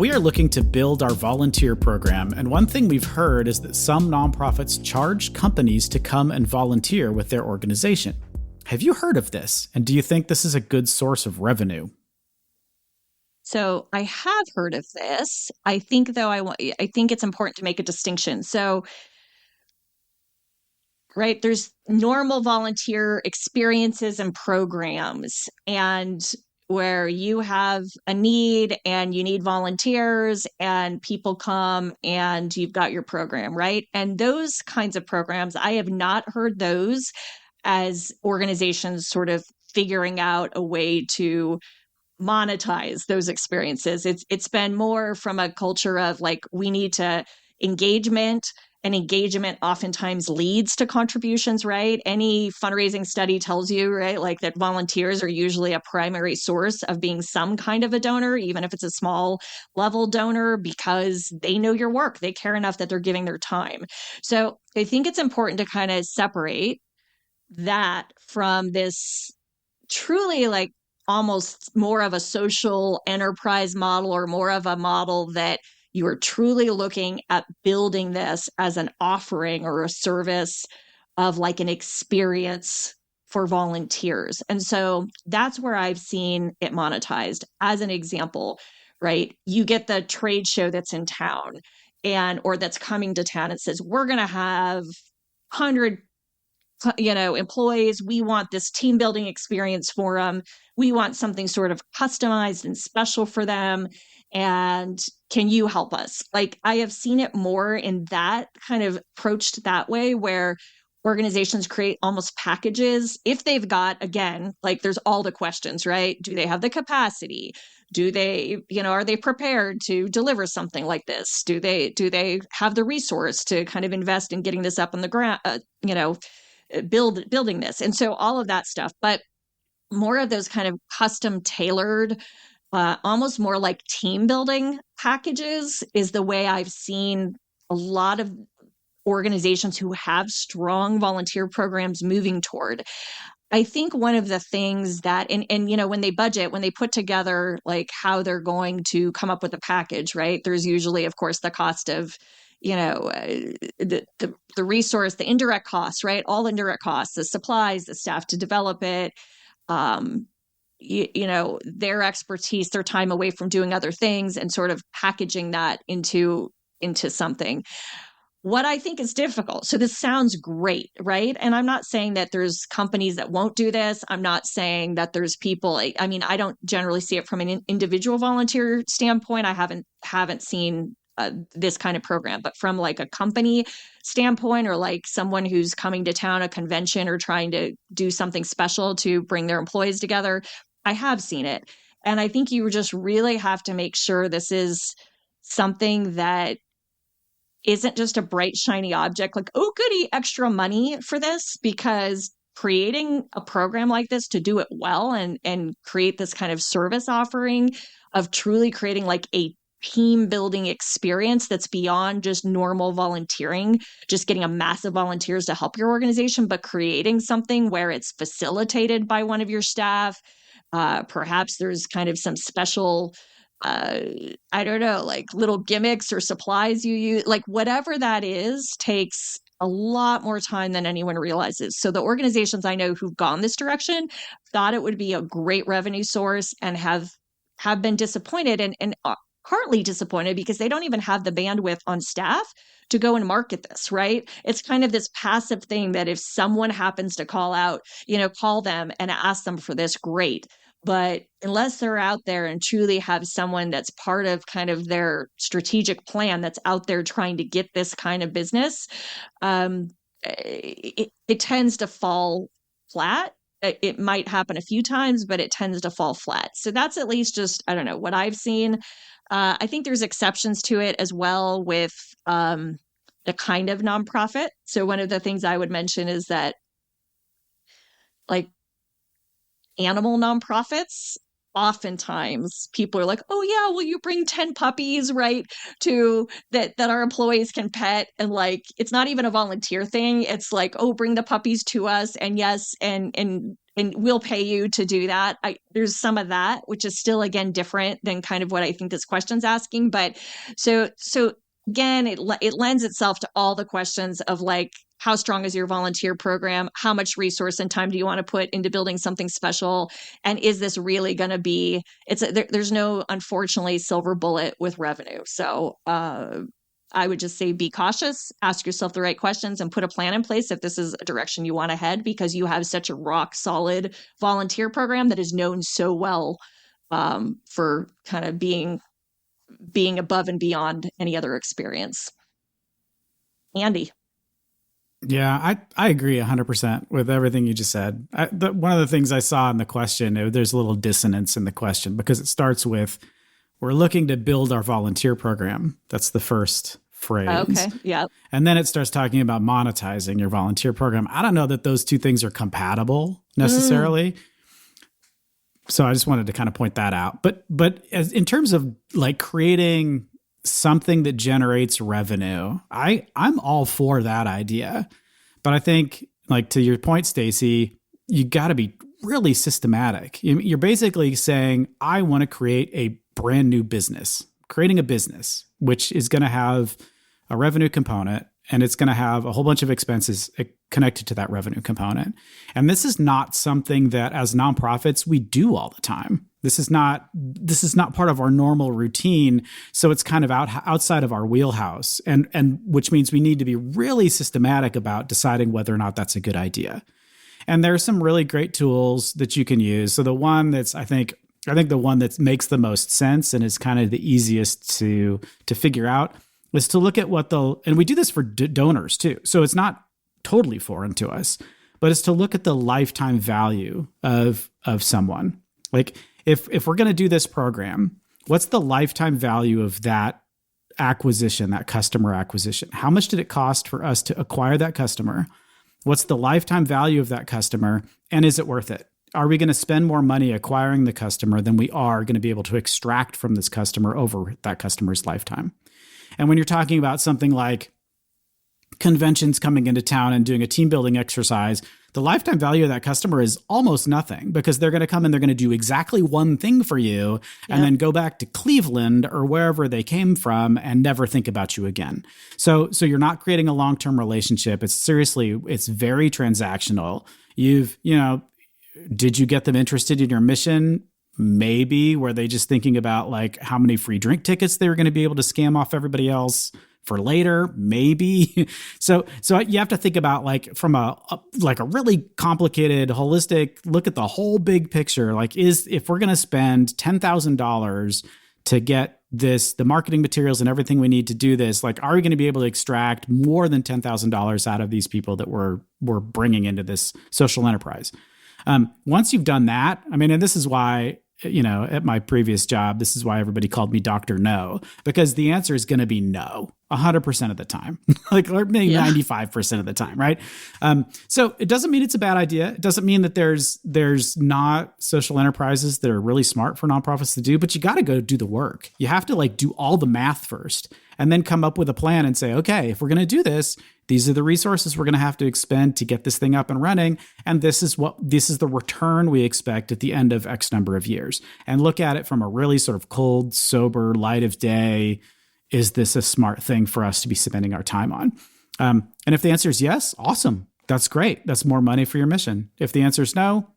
We are looking to build our volunteer program, and one thing we've heard is that some nonprofits charge companies to come and volunteer with their organization. Have you heard of this? And do you think this is a good source of revenue? So I have heard of this. I think though I think it's important to make a distinction. So right, there's normal volunteer experiences and programs, and where you have a need and you need volunteers and people come and you've got your program, right? And those kinds of programs, I have not heard those as organizations sort of figuring out a way to monetize those experiences. It's been more from a culture of like, we need to engagement, and engagement oftentimes leads to contributions, right? Any fundraising study tells you, right, like that volunteers are usually a primary source of being some kind of a donor, even if it's a small level donor, because they know your work. They care enough that they're giving their time. So I think it's important to kind of separate that from this truly like almost more of a social enterprise model, or more of a model that you are truly looking at building this as an offering or a service of like an experience for volunteers. And so that's where I've seen it monetized. As an example, right? You get the trade show that's in town or that's coming to town. It says, we're going to have 100 employees. We want this team building experience for them. We want something sort of customized and special for them. And can you help us? Like, I have seen it more in that kind of approached that way, where organizations create almost packages. If they've got, again, like there's all the questions, right? Do they have the capacity? Do they, are they prepared to deliver something like this? Do they have the resource to kind of invest in getting this up on the ground, building this? And so all of that stuff, but more of those kind of custom tailored, almost more like team building packages is the way I've seen a lot of organizations who have strong volunteer programs moving toward. I think one of the things that, and when they budget, when they put together like how they're going to come up with a package, right? There's usually, of course, the cost of the resource, the indirect costs, right? All indirect costs, the supplies, the staff to develop it, their expertise, their time away from doing other things, and sort of packaging that into something. What I think is difficult. So this sounds great, right? And I'm not saying that there's companies that won't do this. I'm not saying that there's people. I mean, I don't generally see it from an individual volunteer standpoint. I haven't seen this kind of program, but from like a company standpoint, or like someone who's coming to town, a convention, or trying to do something special to bring their employees together, I have seen it. And I think you just really have to make sure this is something that isn't just a bright, shiny object, like, oh, goody, extra money for this, because creating a program like this to do it well and create this kind of service offering of truly creating like a team building experience that's beyond just normal volunteering, just getting a mass of volunteers to help your organization, but creating something where it's facilitated by one of your staff. Perhaps there's kind of some special I don't know, like little gimmicks or supplies you use, like whatever that is, takes a lot more time than anyone realizes. So the organizations I know who've gone this direction thought it would be a great revenue source, and have been disappointed, and partly disappointed because they don't even have the bandwidth on staff to go and market this, right? It's kind of this passive thing that if someone happens to call them and ask them for this, great. But unless they're out there and truly have someone that's part of kind of their strategic plan that's out there trying to get this kind of business, it tends to fall flat. It might happen a few times, but it tends to fall flat. So that's at least just, I don't know, what I've seen. I think there's exceptions to it as well with the kind of nonprofit. So one of the things I would mention is that, like, animal nonprofits, oftentimes people are like, oh yeah, will you bring 10 puppies, right, to that our employees can pet? And like, it's not even a volunteer thing. It's like, oh, bring the puppies to us. And yes, and and we'll pay you to do that. There's some of that, which is still, again, different than kind of what I think this question's asking. But so again, it lends itself to all the questions of like, how strong is your volunteer program? How much resource and time do you want to put into building something special? And is this really going to be, there's no, unfortunately, silver bullet with revenue. So I would just say be cautious, ask yourself the right questions, and put a plan in place if this is a direction you want to head, because you have such a rock solid volunteer program that is known so well for kind of being above and beyond any other experience. Andy. Yeah, I agree 100% with everything you just said. One of the things I saw in the question, there's a little dissonance in the question because it starts with, we're looking to build our volunteer program. That's the first phrase. Okay, yeah. And then it starts talking about monetizing your volunteer program. I don't know that those two things are compatible necessarily. So I just wanted to kind of point that out. But in terms of like creating something that generates revenue, I'm all for that idea. But I think, like to your point, Stacey, you got to be really systematic. You're basically saying, I want to create a brand new business, creating a business, which is going to have a revenue component, and it's going to have a whole bunch of expenses connected to that revenue component. And this is not something that as nonprofits we do all the time. This is not part of our normal routine. So it's kind of outside of our wheelhouse, and which means we need to be really systematic about deciding whether or not that's a good idea. And there are some really great tools that you can use. So the one that's, I think the one that makes the most sense and is kind of the easiest to figure out is to look at and we do this for donors too. So it's not totally foreign to us, but it's to look at the lifetime value of someone. Like if we're going to do this program, what's the lifetime value of that acquisition, that customer acquisition? How much did it cost for us to acquire that customer? What's the lifetime value of that customer? And is it worth it? Are we going to spend more money acquiring the customer than we are going to be able to extract from this customer over that customer's lifetime? And when you're talking about something like conventions coming into town and doing a team building exercise, the lifetime value of that customer is almost nothing, because they're going to come and they're going to do exactly one thing for you and then go back to Cleveland or wherever they came from and never think about you again. So you're not creating a long-term relationship. It's very transactional. Did you get them interested in your mission? Maybe. Were they just thinking about like how many free drink tickets they were going to be able to scam off everybody else for later? Maybe. So you have to think about like from a really complicated, holistic look at the whole big picture. Like if we're going to spend $10,000 to get the marketing materials and everything we need to do this, like, are we going to be able to extract more than $10,000 out of these people that we're bringing into this social enterprise? Once you've done that, I mean, and this is why, at my previous job, this is why everybody called me Dr. No, because the answer is going to be no 100% of the time, or maybe 95% of the time. Right. So it doesn't mean it's a bad idea. It doesn't mean that there's not social enterprises that are really smart for nonprofits to do, but you got to go do the work. You have to like do all the math first and then come up with a plan and say, okay, if we're going to do this, these are the resources we're going to have to expend to get this thing up and running. And this is the return we expect at the end of X number of years. And look at it from a really sort of cold, sober, light of day. Is this a smart thing for us to be spending our time on? And if the answer is yes, awesome. That's great. That's more money for your mission. If the answer is no,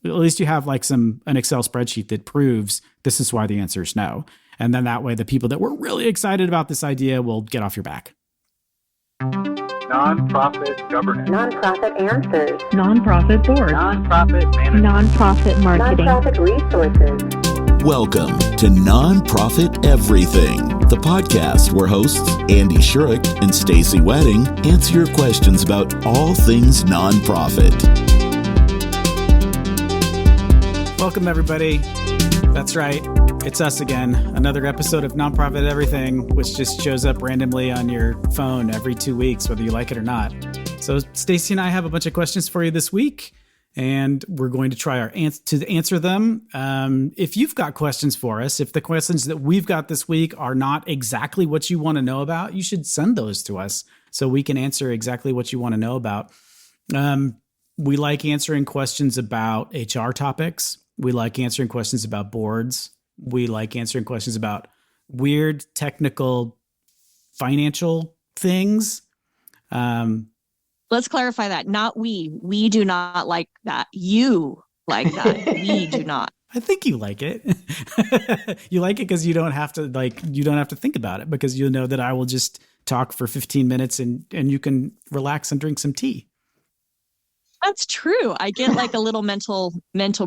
at least you have like an Excel spreadsheet that proves this is why the answer is no. And then that way, the people that were really excited about this idea will get off your back. Nonprofit governance. Nonprofit answers. Nonprofit board. Nonprofit management. Nonprofit marketing. Nonprofit resources. Welcome to Nonprofit Everything, the podcast where hosts Andy Shurick and Stacey Wedding answer your questions about all things nonprofit. Welcome, everybody. That's right. It's us again. Another episode of Nonprofit Everything, which just shows up randomly on your phone every 2 weeks, whether you like it or not. So Stacey and I have a bunch of questions for you this week, and we're going to try to answer them. If you've got questions for us, if the questions that we've got this week are not exactly what you want to know about, you should send those to us so we can answer exactly what you want to know about. We like answering questions about HR topics. We like answering questions about boards. We like answering questions about weird technical financial things. Let's clarify that. Not we. We do not like that. You like that. We do not. I think you like it. You like it because you don't have to think about it, because you know that I will just talk for 15 minutes and you can relax and drink some tea. That's true. I get like a little mental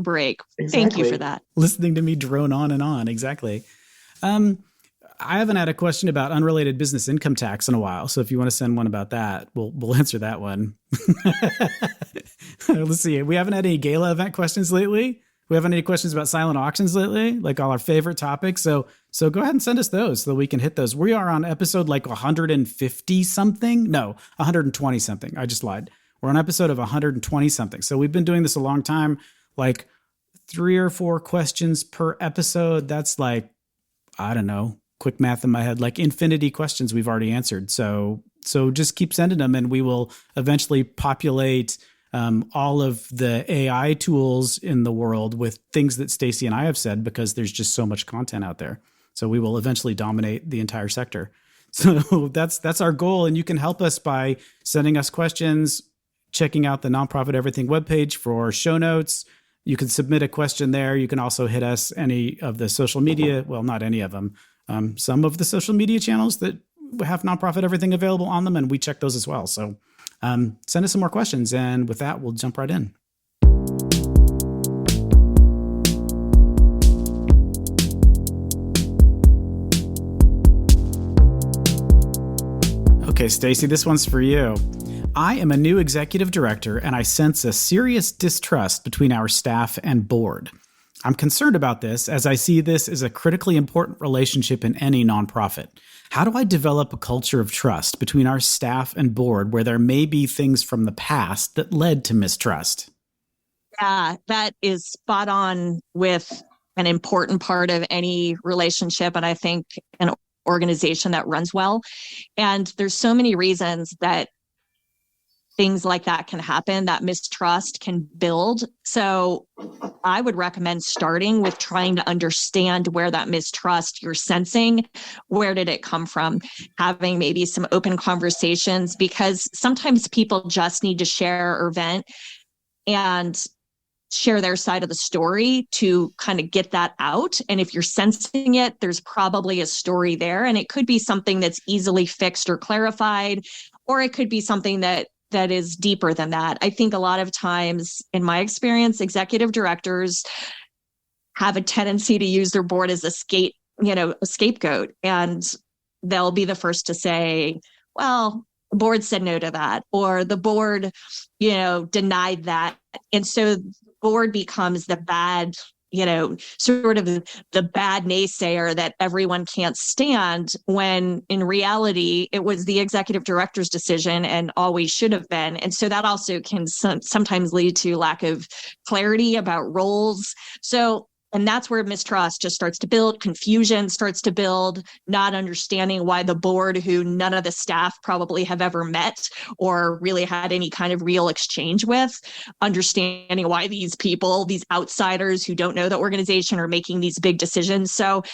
break. Exactly. Thank you for that. Listening to me drone on and on. Exactly. I haven't had a question about unrelated business income tax in a while. So if you want to send one about that, we'll answer that one. Let's see. We haven't had any gala event questions lately. We haven't any questions about silent auctions lately, like all our favorite topics. So go ahead and send us those so that we can hit those. We are on episode like 150 something. No, 120 something. I just lied. We're on episode of 120 something. So we've been doing this a long time, like 3 or 4 questions per episode. That's like, I don't know, quick math in my head, like infinity questions we've already answered. So just keep sending them and we will eventually populate all of the AI tools in the world with things that Stacey and I have said, because there's just so much content out there. So we will eventually dominate the entire sector. So that's our goal. And you can help us by sending us questions, checking out the Nonprofit Everything webpage for show notes. You can submit a question there. You can also hit us any of the social media. Well, not any of them. Some of the social media channels that have Nonprofit Everything available on them, and we check those as well. So send us some more questions. And with that, we'll jump right in. Okay, Stacey, this one's for you. I am a new executive director, and I sense a serious distrust between our staff and board. I'm concerned about this, as I see this as a critically important relationship in any nonprofit. How do I develop a culture of trust between our staff and board where there may be things from the past that led to mistrust? Yeah, that is spot on with an important part of any relationship, and I think an organization that runs well. And there's so many reasons that things like that can happen, that mistrust can build. So I would recommend starting with trying to understand where that mistrust you're sensing, where did it come from? Having maybe some open conversations, because sometimes people just need to share or vent and share their side of the story to kind of get that out. And if you're sensing it, there's probably a story there. And it could be something that's easily fixed or clarified, or it could be something that is deeper than that. I think a lot of times, in my experience, executive directors have a tendency to use their board as a scapegoat. And they'll be the first to say, well, the board said no to that, or the board, denied that. And so the board becomes the bad, sort of the bad naysayer that everyone can't stand, when in reality, it was the executive director's decision and always should have been. And so that also can sometimes lead to lack of clarity about roles. And that's where mistrust just starts to build, confusion starts to build, not understanding why the board, who none of the staff probably have ever met or really had any kind of real exchange with, understanding why these people, these outsiders who don't know the organization, are making these big decisions. So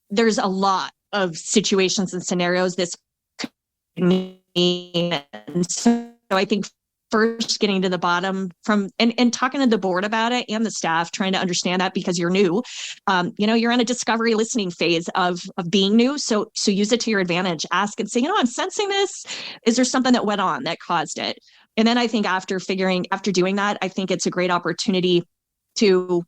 there's a lot of situations and scenarios this could mean. And so I think first getting to the bottom from and talking to the board about it and the staff, trying to understand that, because you're new, you're in a discovery listening phase of being new. So use it to your advantage. Ask and say, I'm sensing this. Is there something that went on that caused it? And then I think after doing that, I think it's a great opportunity to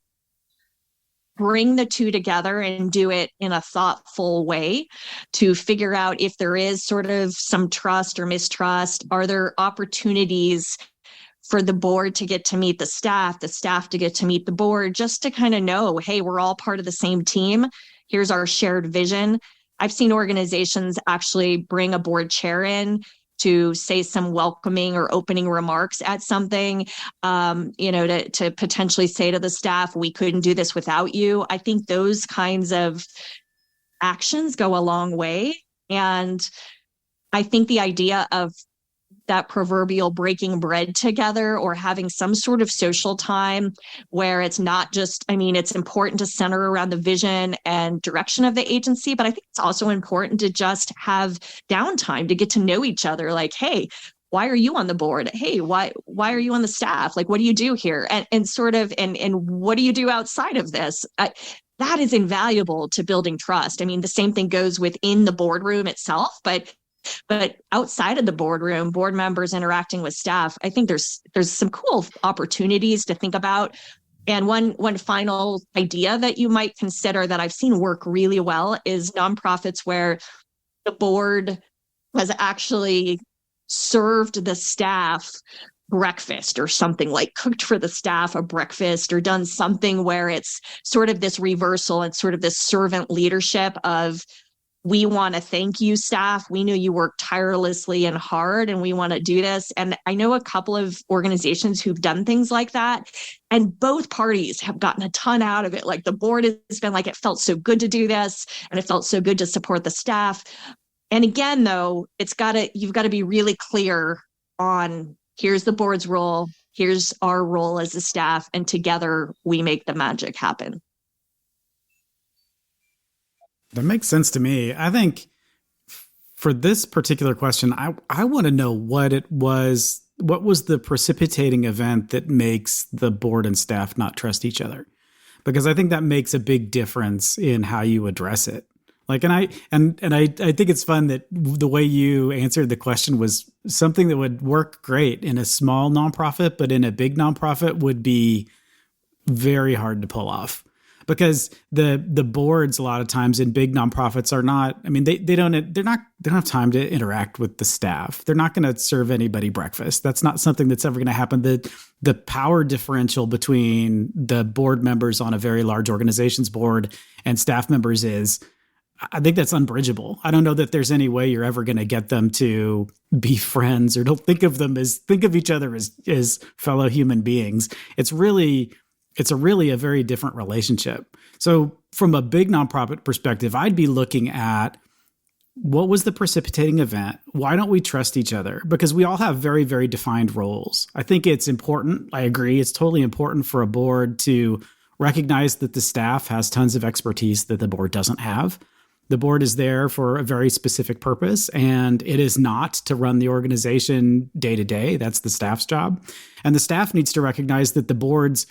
bring the two together and do it in a thoughtful way to figure out if there is sort of some trust or mistrust. Are there opportunities for the board to get to meet the staff to get to meet the board, just to kind of know, hey, we're all part of the same team. Here's our shared vision. I've seen organizations actually bring a board chair in to say some welcoming or opening remarks at something, to potentially say to the staff, we couldn't do this without you. I think those kinds of actions go a long way. And I think the idea of that proverbial breaking bread together or having some sort of social time where it's not just, I mean, it's important to center around the vision and direction of the agency, but I think it's also important to just have downtime to get to know each other. Like, hey, why are you on the board? Hey, why are you on the staff? Like, what do you do here? And sort of, and what do you do outside of this? That is invaluable to building trust. I mean, the same thing goes within the boardroom itself, but outside of the boardroom, board members interacting with staff, I think there's some cool opportunities to think about. And one final idea that you might consider that I've seen work really well is nonprofits where the board has actually served the staff breakfast or something, like cooked for the staff a breakfast or done something where it's sort of this reversal and sort of this servant leadership of, we want to thank you, staff. We know you work tirelessly and hard, and we want to do this. And I know a couple of organizations who've done things like that, and both parties have gotten a ton out of it. Like the board has been like, it felt so good to do this, and it felt so good to support the staff. And again, though, you've got to be really clear on, here's the board's role, here's our role as a staff, and together we make the magic happen. That makes sense to me. I think for this particular question, I want to know what was the precipitating event that makes the board and staff not trust each other? Because I think that makes a big difference in how you address it. Like, and I think it's fun that the way you answered the question was something that would work great in a small nonprofit, but in a big nonprofit would be very hard to pull off. Because the boards a lot of times in big nonprofits are not, I mean, they don't have time to interact with the staff. They're not going to serve anybody breakfast. That's not something that's ever going to happen. The power differential between the board members on a very large organization's board and staff members I think that's unbridgeable. I don't know that there's any way you're ever going to get them to be friends or don't think of each other as fellow human beings. It's really a very different relationship. So from a big nonprofit perspective, I'd be looking at what was the precipitating event? Why don't we trust each other? Because we all have very, very defined roles. I think it's important. I agree. It's totally important for a board to recognize that the staff has tons of expertise that the board doesn't have. The board is there for a very specific purpose, and it is not to run the organization day to day. That's the staff's job. And the staff needs to recognize that the board's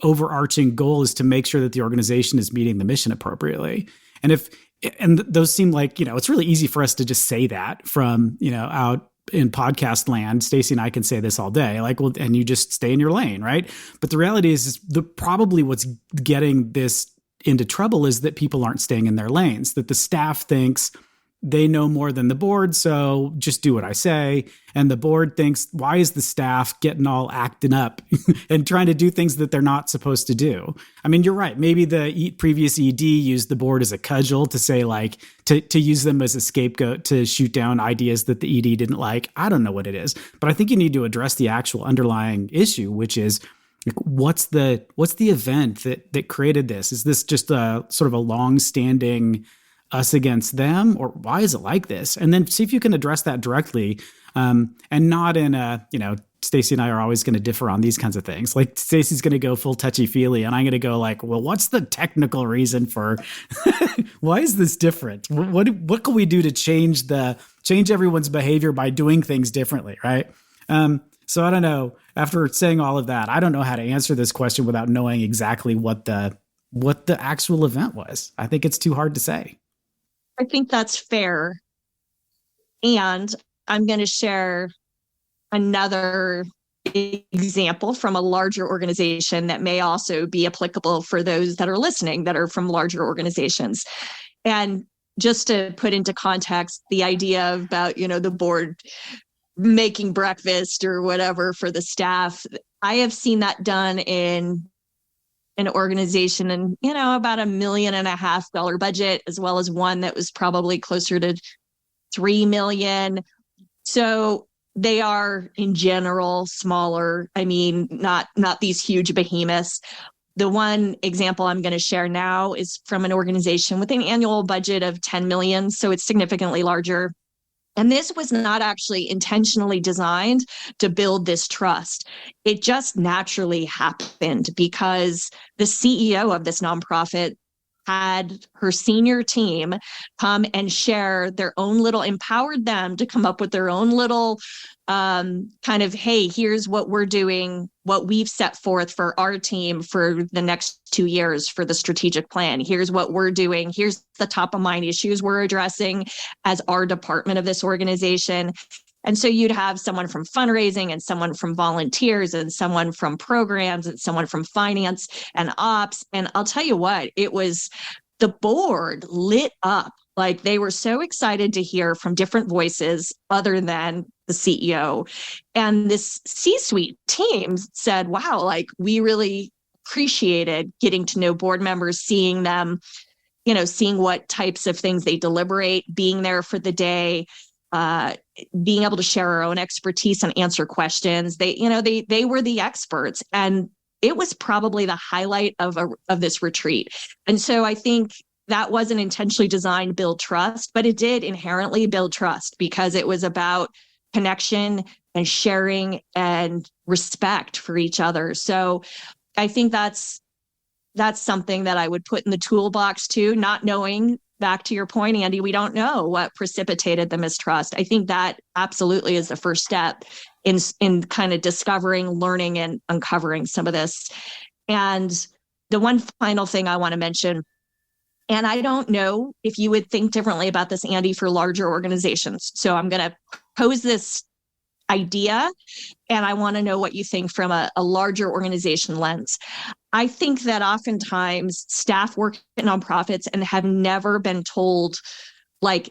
overarching goal is to make sure that the organization is meeting the mission appropriately. And those seem like, it's really easy for us to just say that from, out in podcast land. Stacey and I can say this all day, like, well, and you just stay in your lane, right? But the reality is probably what's getting this into trouble is that people aren't staying in their lanes, that the staff thinks they know more than the board, so just do what I say. And the board thinks, why is the staff getting all acting up and trying to do things that they're not supposed to do? I mean, you're right. Maybe the previous ED used the board as a cudgel to say, like, to use them as a scapegoat to shoot down ideas that the ED didn't like. I don't know what it is, but I think you need to address the actual underlying issue, which is, what's the event that created this? Is this just a sort of a long-standing us against them, or why is it like this? And then see if you can address that directly, and not in a, Stacey and I are always going to differ on these kinds of things. Like Stacey's going to go full touchy-feely, and I'm going to go like, well, what's the technical reason for why is this different? What can we do to change everyone's behavior by doing things differently, right? So I don't know. After saying all of that, I don't know how to answer this question without knowing exactly what the actual event was. I think it's too hard to say. I think that's fair. And I'm going to share another example from a larger organization that may also be applicable for those that are listening that are from larger organizations. And just to put into context the idea about, the board making breakfast or whatever for the staff, I have seen that done in an organization and, about $1.5 million budget, as well as one that was probably closer to 3 million. So they are in general smaller. I mean, not these huge behemoths. The one example I'm going to share now is from an organization with an annual budget of 10 million. So it's significantly larger. And this was not actually intentionally designed to build this trust. It just naturally happened because the CEO of this nonprofit had her senior team come and share their own little, empowered them to come up with their own little kind of, hey, here's what we're doing, what we've set forth for our team for the next 2 years for the strategic plan. Here's what we're doing. Here's the top of mind issues we're addressing as our department of this organization. And so you'd have someone from fundraising and someone from volunteers and someone from programs and someone from finance and ops. And I'll tell you what, it was the board lit up. Like they were so excited to hear from different voices other than the CEO. And this C-suite team said, wow, like we really appreciated getting to know board members, seeing them, seeing what types of things they deliberate, being there for the day, being able to share our own expertise and answer questions. They were the experts, and it was probably the highlight of this retreat. And so I think that wasn't intentionally designed to build trust, but it did inherently build trust because it was about connection and sharing and respect for each other. So I think that's something that I would put in the toolbox too, not knowing. Back to your point, Andy, we don't know what precipitated the mistrust. I think that absolutely is the first step in kind of discovering, learning, and uncovering some of this. And the one final thing I want to mention, and I don't know if you would think differently about this, Andy, for larger organizations. So I'm going to pose this idea, and I want to know what you think from a larger organization lens. I think that oftentimes staff work at nonprofits and have never been told,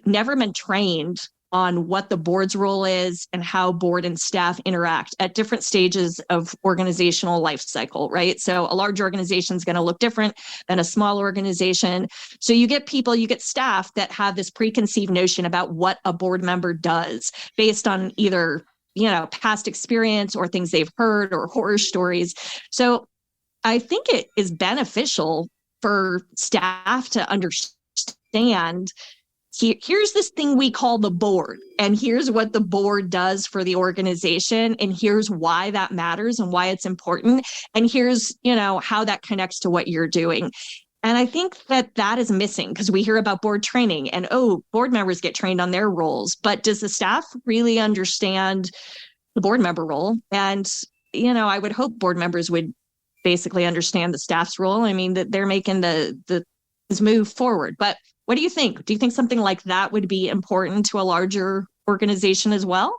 never been trained on what the board's role is and how board and staff interact at different stages of organizational life cycle, right? So a large organization is going to look different than a small organization. So you get staff that have this preconceived notion about what a board member does based on either past experience or things they've heard or horror stories. So I think it is beneficial for staff to understand, here's this thing we call the board, and here's what the board does for the organization, and here's why that matters and why it's important, and here's, how that connects to what you're doing. And I think that is missing because we hear about board training and, board members get trained on their roles, but does the staff really understand the board member role? And, I would hope board members would basically understand the staff's role. I mean, that they're making this move forward. But what do you think? Do you think something like that would be important to a larger organization as well?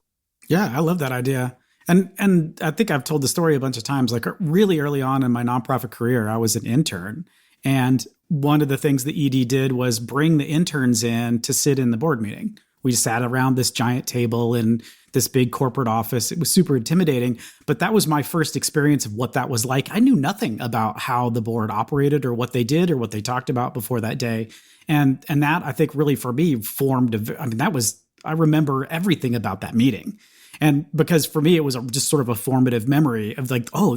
Yeah, I love that idea. And I think I've told the story a bunch of times, like really early on in my nonprofit career, I was an intern. And one of the things the ED did was bring the interns in to sit in the board meeting. We sat around this giant table in this big corporate office. It was super intimidating, but that was my first experience of what that was like. I knew nothing about how the board operated or what they did or what they talked about before that day. And that, I think, really for me I remember everything about that meeting. And because for me, it was just sort of a formative memory of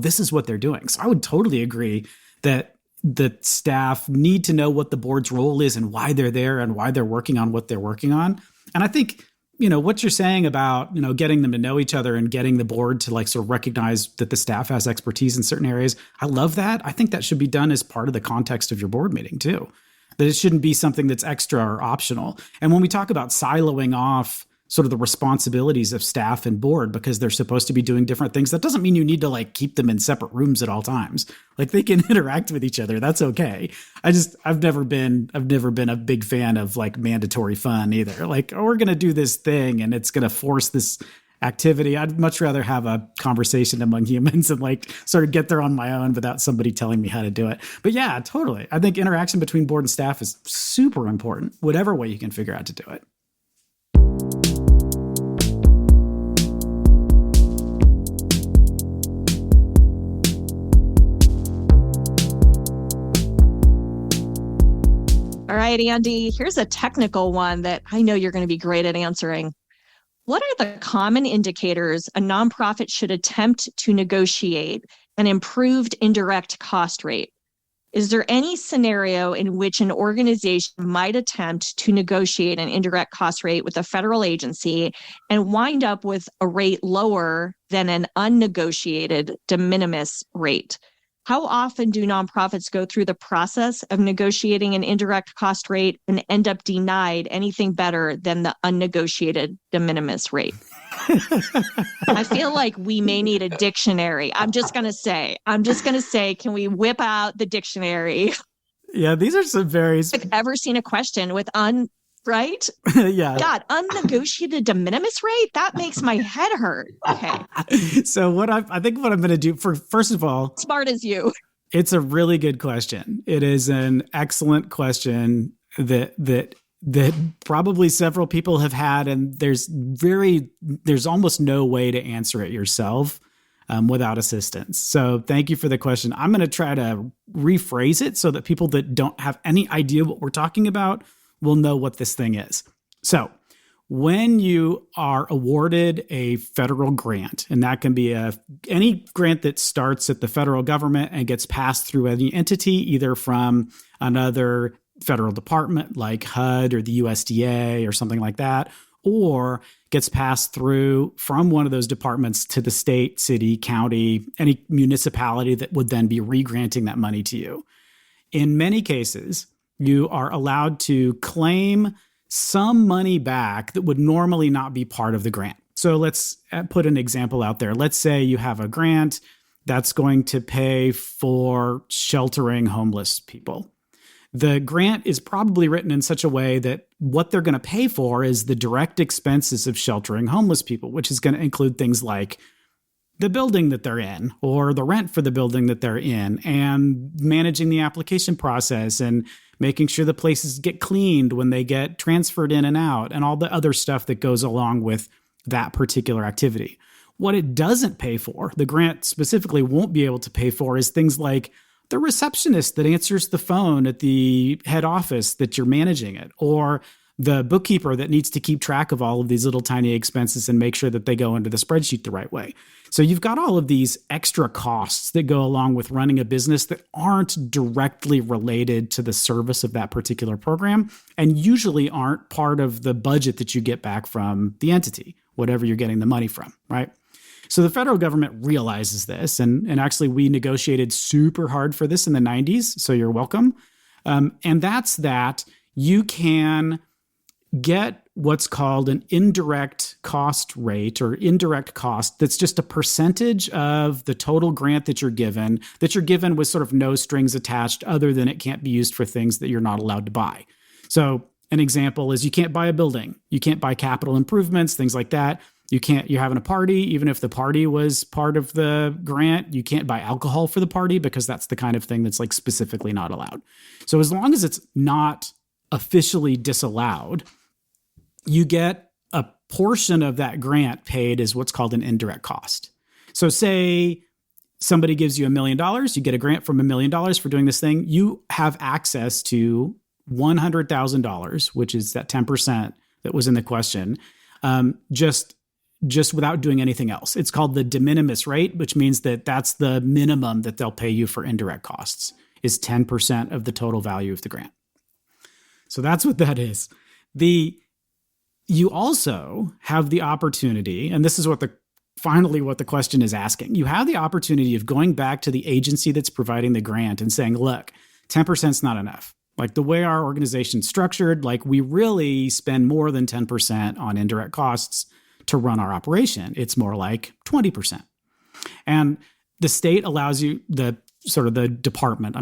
this is what they're doing. So I would totally agree that the staff need to know what the board's role is and why they're there and why they're working on what they're working on. And I think, what you're saying about, getting them to know each other and getting the board to sort of recognize that the staff has expertise in certain areas. I love that. I think that should be done as part of the context of your board meeting too, that it shouldn't be something that's extra or optional. And when we talk about siloing off sort of the responsibilities of staff and board because they're supposed to be doing different things, that doesn't mean you need to keep them in separate rooms at all times. They can interact with each other. That's okay. I've never been a big fan of mandatory fun either. We're going to do this thing and it's going to force this activity. I'd much rather have a conversation among humans and sort of get there on my own without somebody telling me how to do it. But yeah, totally. I think interaction between board and staff is super important, whatever way you can figure out to do it. All right, Andy, here's a technical one that I know you're going to be great at answering. What are the common indicators a nonprofit should attempt to negotiate an improved indirect cost rate? Is there any scenario in which an organization might attempt to negotiate an indirect cost rate with a federal agency and wind up with a rate lower than an unnegotiated de minimis rate? How often do nonprofits go through the process of negotiating an indirect cost rate and end up denied anything better than the unnegotiated de minimis rate? I feel like we may need a dictionary. I'm just going to say, can we whip out the dictionary? Yeah, these are some very... I've ever seen a question with right? Yeah. God, unnegotiated de minimis rate? That makes my head hurt. Okay. So I think what I'm going to do first of all... Smart as you. It's a really good question. It is an excellent question that probably several people have had, and there's almost no way to answer it yourself without assistance. So thank you for the question. I'm going to try to rephrase it so that people that don't have any idea what we're talking about will know what this thing is. So when you are awarded a federal grant, and that can be any grant that starts at the federal government and gets passed through any entity, either from another federal department like HUD or the USDA or something like that, or gets passed through from one of those departments to the state, city, county, any municipality that would then be re-granting that money to you. In many cases, you are allowed to claim some money back that would normally not be part of the grant. So let's put an example out there. Let's say you have a grant that's going to pay for sheltering homeless people. The grant is probably written in such a way that what they're going to pay for is the direct expenses of sheltering homeless people, which is going to include things like the building that they're in or the rent for the building that they're in and managing the application process and making sure the places get cleaned when they get transferred in and out and all the other stuff that goes along with that particular activity. What it doesn't pay for, the grant specifically won't be able to pay for, is things like the receptionist that answers the phone at the head office that you're managing it, or the bookkeeper that needs to keep track of all of these little tiny expenses and make sure that they go into the spreadsheet the right way. So you've got all of these extra costs that go along with running a business that aren't directly related to the service of that particular program and usually aren't part of the budget that you get back from the entity, whatever you're getting the money from, right? So the federal government realizes this, and actually we negotiated super hard for this in the 90s, so you're welcome. And that's that you can get what's called an indirect cost rate or indirect cost that's just a percentage of the total grant that you're given with sort of no strings attached other than it can't be used for things that you're not allowed to buy. So an example is you can't buy a building, you can't buy capital improvements, things like that. You're having a party, even if the party was part of the grant, you can't buy alcohol for the party because that's the kind of thing that's like specifically not allowed. So as long as it's not officially disallowed, you get a portion of that grant paid as what's called an indirect cost. So say somebody gives you $1 million, you get a grant from $1 million for doing this thing, you have access to $100,000, which is that 10% that was in the question, just without doing anything else. It's called the de minimis rate, which means that that's the minimum that they'll pay you for indirect costs, is 10% of the total value of the grant. So that's what that is. You also have the opportunity, and this is what the question is asking. You have the opportunity of going back to the agency that's providing the grant and saying, look, 10% is not enough. Like the way our organization's structured, like we really spend more than 10% on indirect costs to run our operation. It's more like 20%. And the state allows you, the department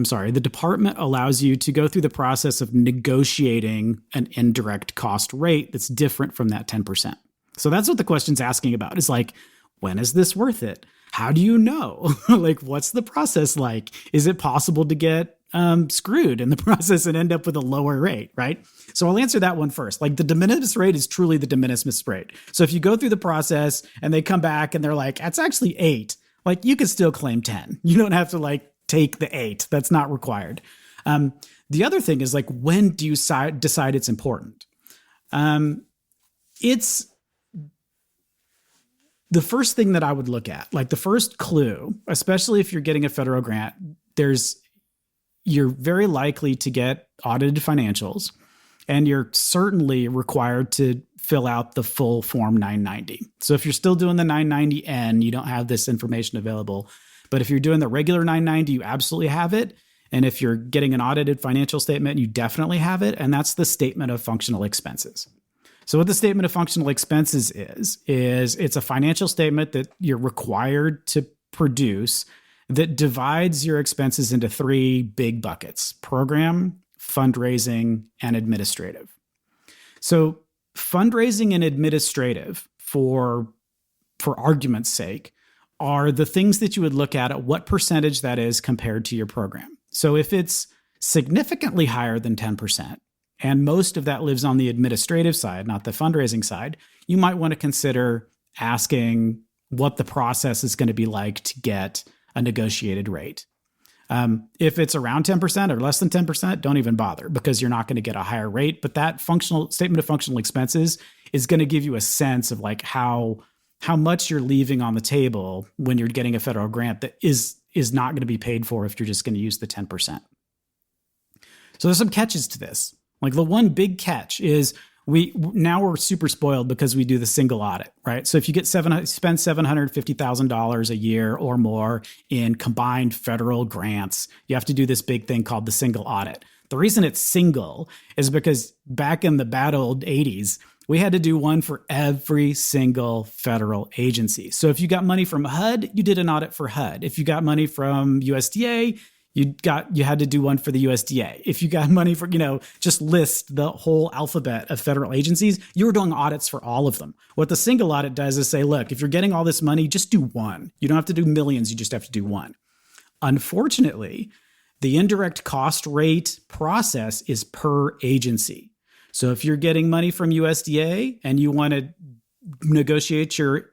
allows you to go through the process of negotiating an indirect cost rate that's different from that 10%. So that's what the question's asking about. Is like, when is this worth it? How do you know? Like, what's the process like? Is it possible to get screwed in the process and end up with a lower rate, right? So I'll answer that one first. Like the de minimis rate is truly the de minimis rate. So if you go through the process and they come back and they're like, that's actually 8, like you can still claim 10. You don't have to like take the 8. That's not required. The other thing is like, when do you decide it's important? It's the first thing that I would look at, like the first clue, especially if you're getting a federal grant, you're very likely to get audited financials, and you're certainly required to fill out the full Form 990. So if you're still doing the 990N, you don't have this information available. But if you're doing the regular 990, you absolutely have it. And if you're getting an audited financial statement, you definitely have it. And that's the statement of functional expenses. So what the statement of functional expenses is it's a financial statement that you're required to produce that divides your expenses into three big buckets: program, fundraising, and administrative. So fundraising and administrative, for argument's sake, are the things that you would look at what percentage that is compared to your program. So if it's significantly higher than 10%, and most of that lives on the administrative side, not the fundraising side, you might want to consider asking what the process is going to be like to get a negotiated rate. If it's around 10% or less than 10%, don't even bother, because you're not going to get a higher rate. But that statement of functional expenses is going to give you a sense of like how much you're leaving on the table when you're getting a federal grant that is not going to be paid for if you're just going to use the 10%. So there's some catches to this. Like the one big catch is we're super spoiled because we do the single audit, right? So if you spend $750,000 a year or more in combined federal grants, you have to do this big thing called the single audit. The reason it's single is because back in the bad old 80s, we had to do one for every single federal agency. So if you got money from HUD, you did an audit for HUD. If you got money from USDA, you had to do one for the USDA. If you got money for, just list the whole alphabet of federal agencies, you were doing audits for all of them. What the single audit does is say, look, if you're getting all this money, just do one. You don't have to do millions, you just have to do one. Unfortunately, the indirect cost rate process is per agency. So if you're getting money from USDA and you want to negotiate your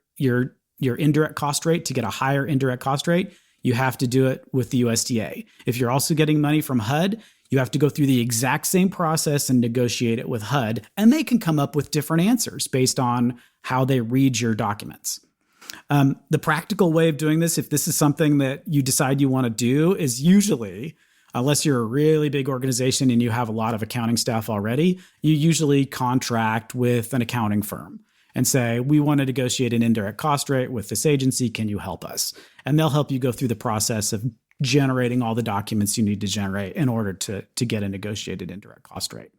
indirect cost rate to get a higher indirect cost rate, you have to do it with the USDA. If you're also getting money from HUD, you have to go through the exact same process and negotiate it with HUD, and they can come up with different answers based on how they read your documents. The practical way of doing this, if this is something that you decide you want to do, is usually, unless you're a really big organization and you have a lot of accounting staff already, you usually contract with an accounting firm and say, we want to negotiate an indirect cost rate with this agency. Can you help us? And they'll help you go through the process of generating all the documents you need to generate in order to get a negotiated indirect cost rate.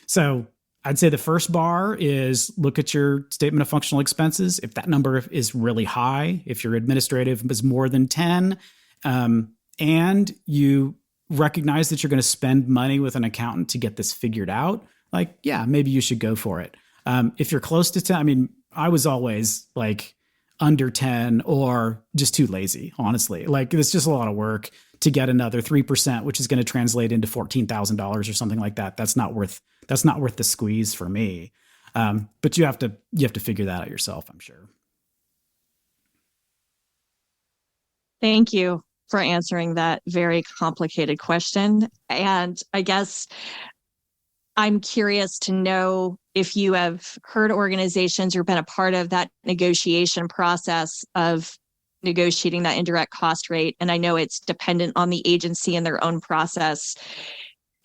So I'd say the first bar is look at your statement of functional expenses. If that number is really high, if your administrative is more than 10, and you recognize that you're going to spend money with an accountant to get this figured out, like, yeah, maybe you should go for it. If you're close to 10, I was always like under 10 or just too lazy, honestly. Like it's just a lot of work to get another 3%, which is going to translate into $14,000 or something like that. That's not worth the squeeze for me. But you have to figure that out yourself, I'm sure. Thank you for answering that very complicated question. And I guess I'm curious to know if you have heard organizations or been a part of that negotiation process of negotiating that indirect cost rate. And I know it's dependent on the agency and their own process.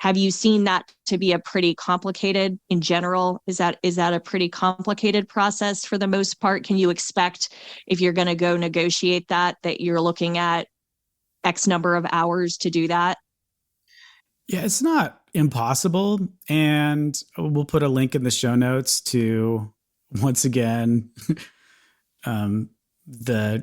Have you seen that to be a pretty complicated in general? Is that a pretty complicated process for the most part? Can you expect if you're going to go negotiate that you're looking at X number of hours to do that? Yeah, it's not impossible. And we'll put a link in the show notes to, once again, the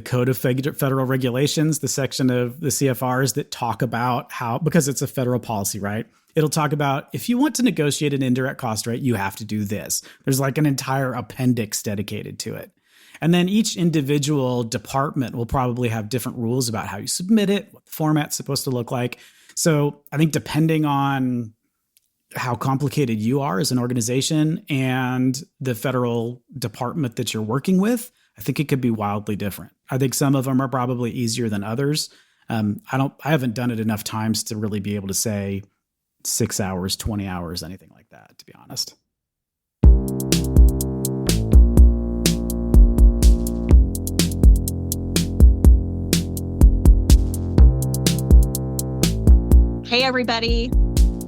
Code of Federal Regulations, the section of the CFRs that talk about how, because it's a federal policy, right? It'll talk about if you want to negotiate an indirect cost rate, you have to do this. There's like an entire appendix dedicated to it. And then each individual department will probably have different rules about how you submit it, what the format's supposed to look like. So I think depending on how complicated you are as an organization and the federal department that you're working with, I think it could be wildly different. I think some of them are probably easier than others. I haven't done it enough times to really be able to say 6 hours, 20 hours, anything like that, to be honest. Hey, everybody.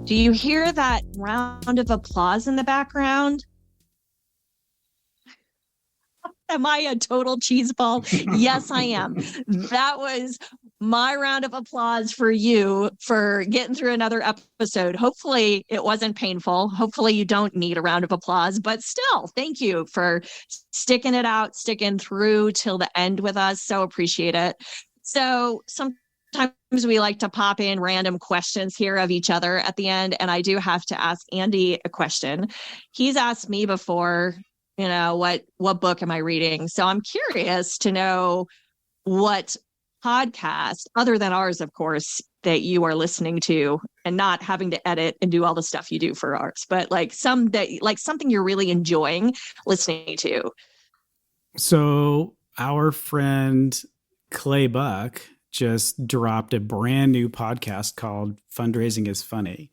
Do you hear that round of applause in the background? Am I a total cheeseball? Yes, I am. That was my round of applause for you for getting through another episode. Hopefully it wasn't painful. Hopefully you don't need a round of applause, but still, thank you for sticking it out, sticking through till the end with us. So appreciate it. So sometimes we like to pop in random questions here of each other at the end. And I do have to ask Andy a question. He's asked me before, what book am I reading? So I'm curious to know what podcast, other than ours, of course, that you are listening to and not having to edit and do all the stuff you do for ours, but like something you're really enjoying listening to. So our friend Clay Buck just dropped a brand new podcast called Fundraising is Funny.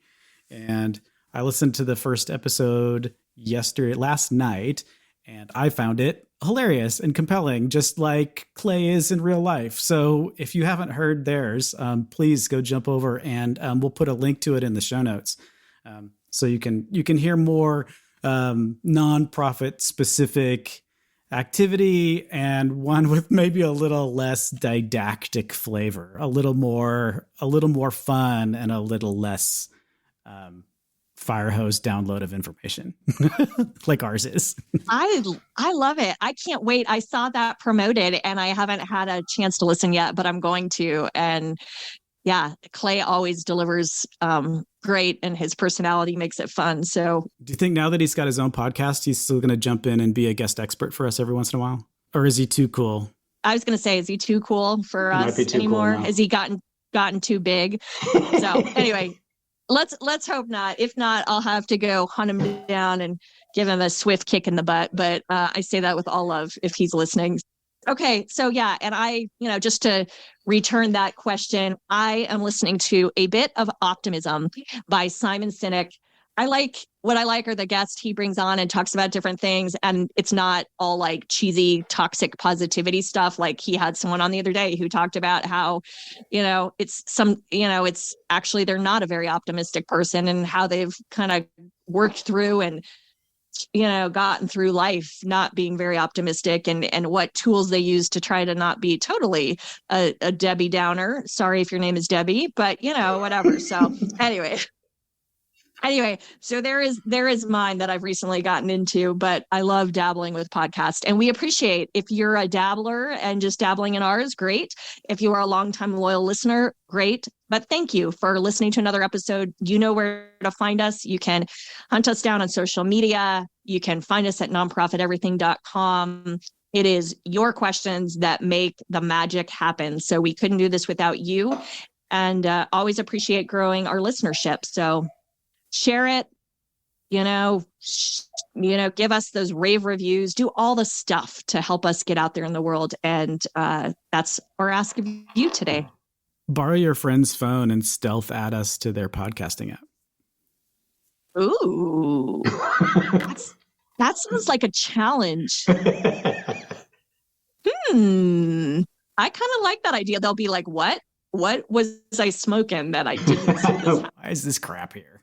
And I listened to the first episode last night, and I found it hilarious and compelling, just like Clay is in real life. So if you haven't heard theirs, please go jump over, and we'll put a link to it in the show notes. So you can hear more nonprofit specific activity, and one with maybe a little less didactic flavor, a little more fun, and a little less fire hose download of information like ours is. I love it. I can't wait. I saw that promoted and I haven't had a chance to listen yet, but I'm going to. And yeah, Clay always delivers great, and his personality makes it fun. So do you think now that he's got his own podcast, he's still going to jump in and be a guest expert for us every once in a while? Or is he too cool? I was going to say, is he too cool for us anymore? Cool. Has he gotten too big? So anyway, let's hope not. If not, I'll have to go hunt him down and give him a swift kick in the butt. But I say that with all love if he's listening. Okay. So yeah. And I, just to return that question, I am listening to A Bit of Optimism by Simon Sinek. What I like are the guests he brings on and talks about different things. And it's not all like cheesy, toxic positivity stuff. Like he had someone on the other day who talked about how, it's actually, they're not a very optimistic person, and how they've kind of worked through and, gotten through life not being very optimistic, and what tools they use to try to not be totally a Debbie Downer. Sorry if your name is Debbie, but whatever. So Anyway, so there is mine that I've recently gotten into, but I love dabbling with podcasts, and we appreciate if you're a dabbler and just dabbling in ours, great. If you are a longtime loyal listener, great. But thank you for listening to another episode. You know where to find us. You can hunt us down on social media. You can find us at nonprofiteverything.com. It is your questions that make the magic happen. So we couldn't do this without you, and always appreciate growing our listenership. So share it, give us those rave reviews, do all the stuff to help us get out there in the world. And that's our ask of you today. Borrow your friend's phone and stealth add us to their podcasting app. Ooh, that sounds like a challenge. I kind of like that idea. They'll be like, what? What was I smoking that I didn't see this? Why is this crap here?